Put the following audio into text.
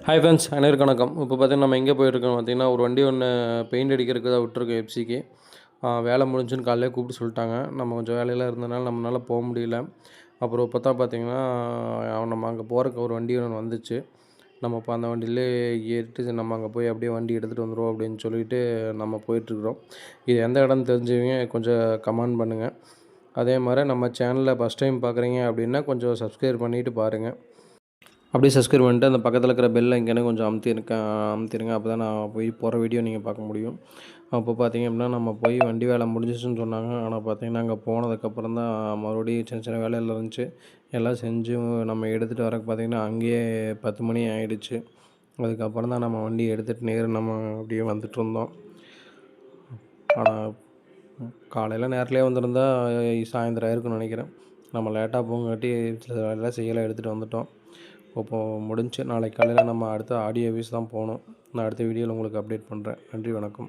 Hi friends, அனைவருக்கும் வணக்கம். இப்போ பார்த்தீங்கன்னா நம்ம எங்கே போயிருக்கோம் பார்த்தீங்கன்னா, ஒரு வண்டி ஒன்று பெயிண்ட் அடிக்கிறதுக்கு தான் விட்டுருக்கோம் எஃப்சிக்கு. வேலை முடிஞ்சுன்னு காலையிலே கூப்பிட்டு சொல்லிட்டாங்க. நம்ம கொஞ்சம் வேலையெல்லாம் இருந்தனால நம்மளால போ முடியல. அப்புறம் பார்த்தீங்கன்னா, நம்ம அங்கே போகிறக்கு ஒரு வண்டி ஒன்று வந்துச்சு. நம்ம இப்போ அந்த வண்டியிலே ஏறிட்டு நம்ம அங்கே போய் அப்படியே வண்டி எடுத்துகிட்டு வந்துடுவோம் அப்படின்னு சொல்லிட்டு நம்ம போயிட்டுருக்குறோம். இது எந்த இடம்னு தெரிஞ்சவங்க கொஞ்சம் கமெண்ட் பண்ணுங்கள். அதே மாதிரி நம்ம சேனலில் ஃபஸ்ட் டைம் பார்க்குறீங்க அப்படின்னா கொஞ்சம் சப்ஸ்கிரைப் பண்ணிவிட்டு பாருங்கள். அப்படியே சப்ஸ்கிரைப் பண்ணிட்டு அந்த பக்கத்தில் இருக்கிற பெல் ஐக்கானே கொஞ்சம் அமுத்திருங்க. அப்போ தான் நான் போய் போகிற வீடியோ நீங்கள் பார்க்க முடியும். அப்போ பார்த்தீங்க அப்படின்னா நம்ம போய் வண்டி வேலை முடிஞ்சிச்சுன்னு சொன்னாங்க. ஆனால் பார்த்தீங்கன்னா அங்கே போனதுக்கப்புறம் தான் மறுபடியும் சின்ன சின்ன வேலைகள் இருந்துச்சு. எல்லாம் செஞ்சு நம்ம எடுத்துகிட்டு வரக்கு பார்த்தீங்கன்னா அங்கேயே 10 மணி ஆகிடுச்சு. அதுக்கப்புறம் தான் நம்ம வண்டியை எடுத்துகிட்டு நம்ம அப்படியே வந்துட்டுருந்தோம். ஆனால் காலையில் நேரத்துலேயே வந்திருந்தா சாயந்தரம் ஆயிருக்குன்னு நினைக்கிறேன். நம்ம லேட்டாக போங்காட்டி சில வேலையெல்லாம் செய்யலாம் எடுத்துகிட்டு வந்துட்டோம். இப்போது முடிஞ்சு நாளைக்கு காலையில் நம்ம அடுத்த ஆடியோ ஆஃபீஸ் தான் போகணும். நான் அடுத்த வீடியோவில் உங்களுக்கு அப்டேட் பண்ணுறேன். நன்றி, வணக்கம்.